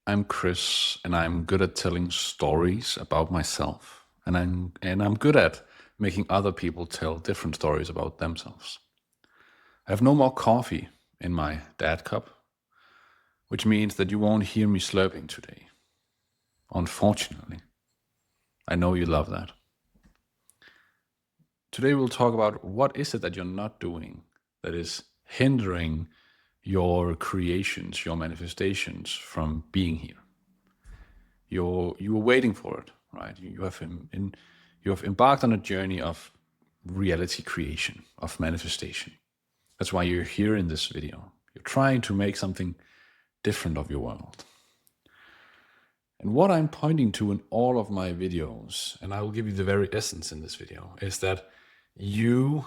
I'm Chris, and I'm good at telling stories about myself, and I'm good at making other people tell different stories about themselves. I have no more coffee in my dad cup, which means that you won't hear me slurping today. Unfortunately, I know you love that. Today we'll talk about what is it that you're not doing that is hindering your creations, your manifestations from being here. You were waiting for it, right? You have embarked on a journey of reality creation, of manifestation. That's why you're here in this video. You're trying to make something different of your world. And what I'm pointing to in all of my videos, and I will give you the very essence in this video, is that you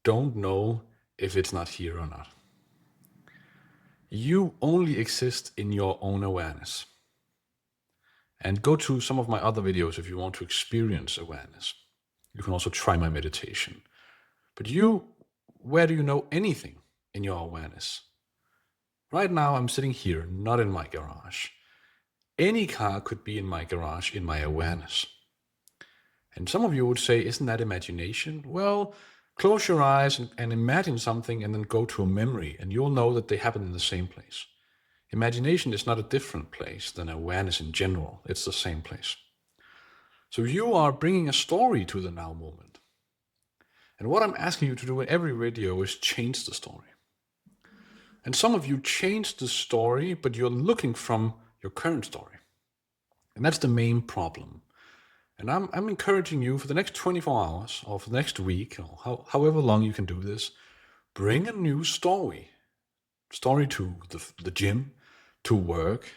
don't know if it's not here or not. You only exist in your own awareness. And go to some of my other videos if you want to experience awareness. You can also try my meditation. But where do you know anything in your awareness? Right now, I'm sitting here, not in my garage. Any car could be in my garage in my awareness. And some of you would say, isn't that imagination? Well, close your eyes and imagine something and then go to a memory, and you'll know that they happen in the same place. Imagination is not a different place than awareness in general. It's the same place. So you are bringing a story to the now moment. And what I'm asking you to do in every video is change the story. And some of you change the story, but you're looking from your current story. And that's the main problem. And I'm encouraging you for the next 24 hours or for the next week, or however long you can do this, bring a new story. Story to the gym, to work,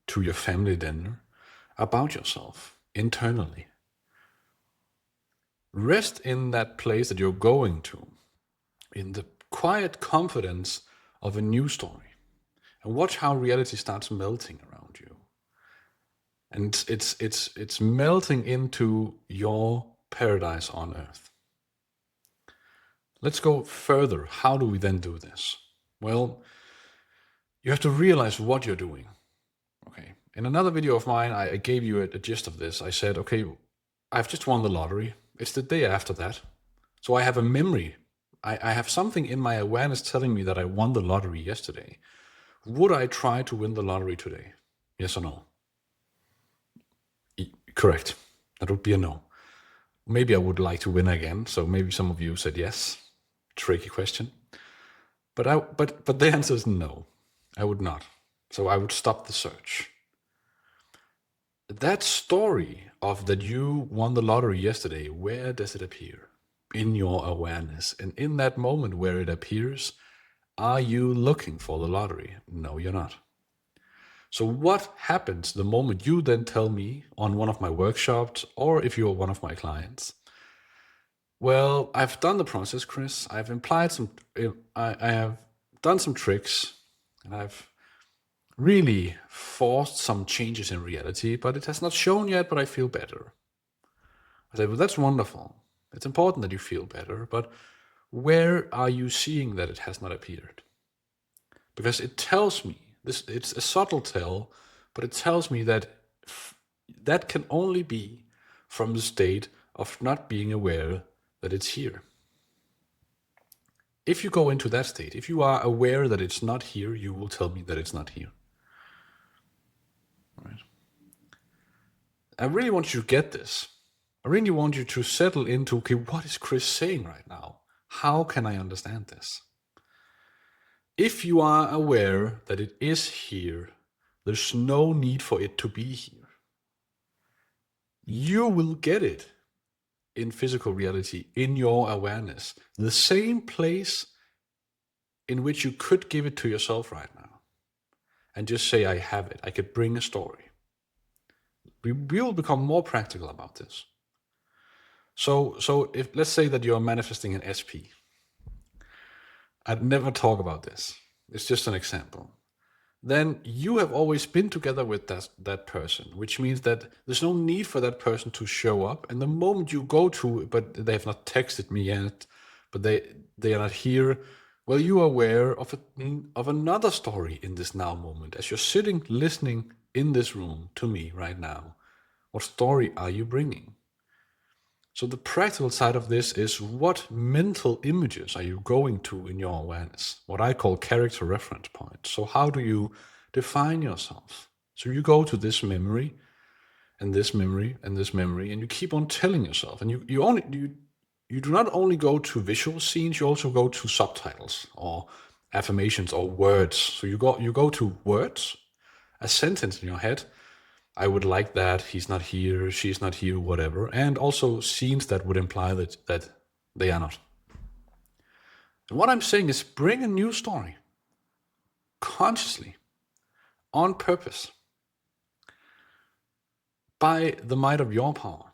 to your family dinner, about yourself internally. Rest in that place that you're going to, in the quiet confidence of a new story, and watch how reality starts melting around you. And it's melting into your paradise on earth. Let's go further. How do we then do this? Well, you have to realize what you're doing. Okay. In another video of mine, I gave you a gist of this. I said, okay, I've just won the lottery. It's the day after that. So I have a memory. I have something in my awareness telling me that I won the lottery yesterday. Would I try to win the lottery today? Yes or no? Correct. That would be a no. Maybe I would like to win again. So maybe some of you said yes. Tricky question. But the answer is no. I would not. So I would stop the search. That story of that you won the lottery yesterday, where does it appear? In your awareness. And in that moment where it appears, are you looking for the lottery? No, you're not. So what happens the moment you then tell me on one of my workshops, or if you're one of my clients, well, I've done the process, Chris. I've implied I have done some tricks, and I've really forced some changes in reality, but it has not shown yet, but I feel better. I said, well, that's wonderful. It's important that you feel better, but where are you seeing that it has not appeared? Because it tells me, it's a subtle tell, but it tells me that that can only be from the state of not being aware that it's here. If you go into that state, if you are aware that it's not here, you will tell me that it's not here. Right? I really want you to get this. I really want you to settle into, okay, what is Chris saying right now? How can I understand this? If you are aware that it is here, there's no need for it to be here. You will get it in physical reality, in your awareness, the same place in which you could give it to yourself right now and just say, I have it. I could bring a story. We will become more practical about this. So if let's say that you're manifesting an SP. I'd never talk about this. It's just an example. Then you have always been together with that person, which means that there's no need for that person to show up. And the moment you go to, but they have not texted me yet, but they are not here, Well, you are aware of another story in this now moment. As you're sitting listening in this room to me right now, what story are you bringing? So the practical side of this is, what mental images are you going to in your awareness? What I call character reference points. So how do you define yourself? So you go to this memory and this memory and this memory, and you keep on telling yourself. And you do not only go to visual scenes, you also go to subtitles or affirmations or words. So you go to words, a sentence in your head. I would like that, he's not here, she's not here, whatever. And also scenes that would imply that they are not. And what I'm saying is, bring a new story consciously, on purpose, by the might of your power.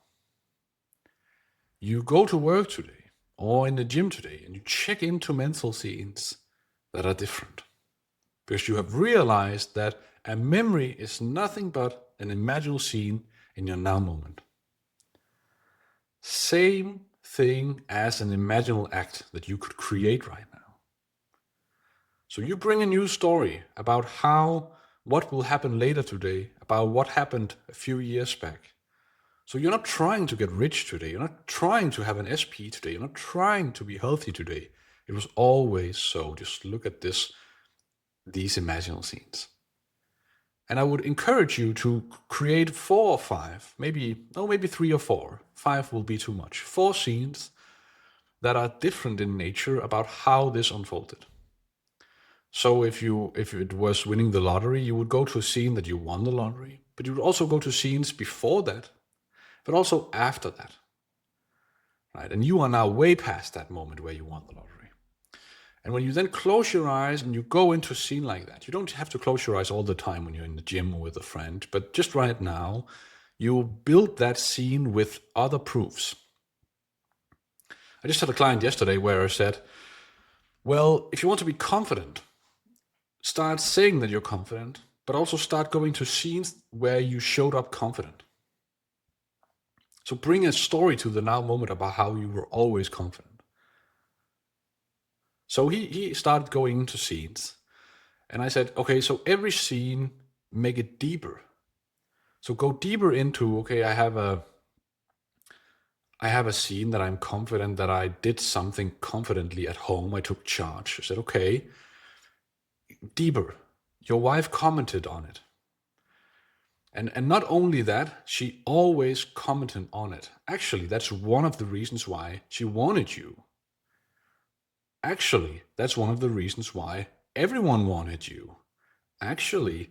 You go to work today or in the gym today and you check into mental scenes that are different, because you have realized that a memory is nothing but an imaginal scene in your now moment. Same thing as an imaginal act that you could create right now. So you bring a new story about what will happen later today, about what happened a few years back. So you're not trying to get rich today. You're not trying to have an SP today. You're not trying to be healthy today. It was always so. Just look at these imaginal scenes. And I would encourage you to create 4 or 5, maybe 3 or 4. 5 will be too much. 4 scenes that are different in nature about how this unfolded. So if it was winning the lottery, you would go to a scene that you won the lottery, but you would also go to scenes before that, but also after that. Right? And you are now way past that moment where you won the lottery. And when you then close your eyes and you go into a scene like that, you don't have to close your eyes all the time when you're in the gym or with a friend, but just right now, you build that scene with other proofs. I just had a client yesterday where I said, well, if you want to be confident, start saying that you're confident, but also start going to scenes where you showed up confident. So bring a story to the now moment about how you were always confident. So he started going into scenes, and I said, okay, so every scene, make it deeper. So go deeper into, okay, I have a scene that I'm confident that I did something confidently at home. I took charge. I said, okay, deeper. Your wife commented on it. And not only that, she always commented on it. Actually, that's one of the reasons why she wanted you. Actually, that's one of the reasons why everyone wanted you. Actually,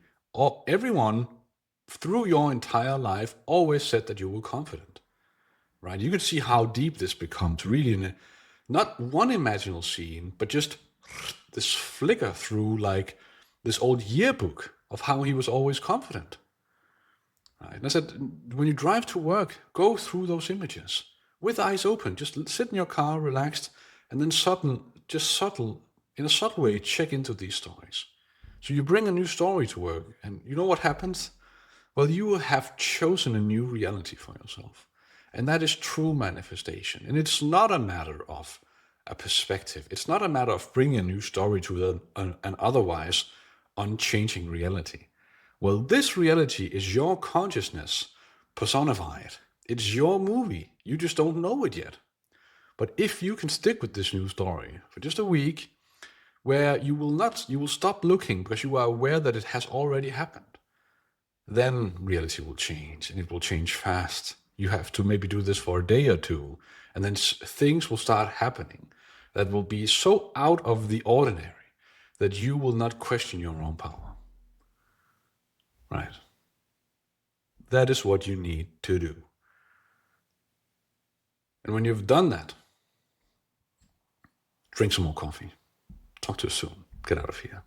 everyone through your entire life always said that you were confident. Right? You can see how deep this becomes, really, in not one imaginal scene, but just this flicker through like this old yearbook of how he was always confident. Right? And I said, when you drive to work, go through those images with eyes open. Just sit in your car, relaxed, and then in a subtle way, check into these stories. So you bring a new story to work, and you know what happens? Well, you have chosen a new reality for yourself. And that is true manifestation. And it's not a matter of a perspective. It's not a matter of bringing a new story to an otherwise unchanging reality. Well, this reality is your consciousness personified. It's your movie. You just don't know it yet. But if you can stick with this new story for just a week, where you will stop looking because you are aware that it has already happened, then reality will change, and it will change fast. You have to maybe do this for a day or two, and then things will start happening that will be so out of the ordinary that you will not question your own power. Right? That is what you need to do. And when you've done that, drink some more coffee. Talk to you soon. Get out of here.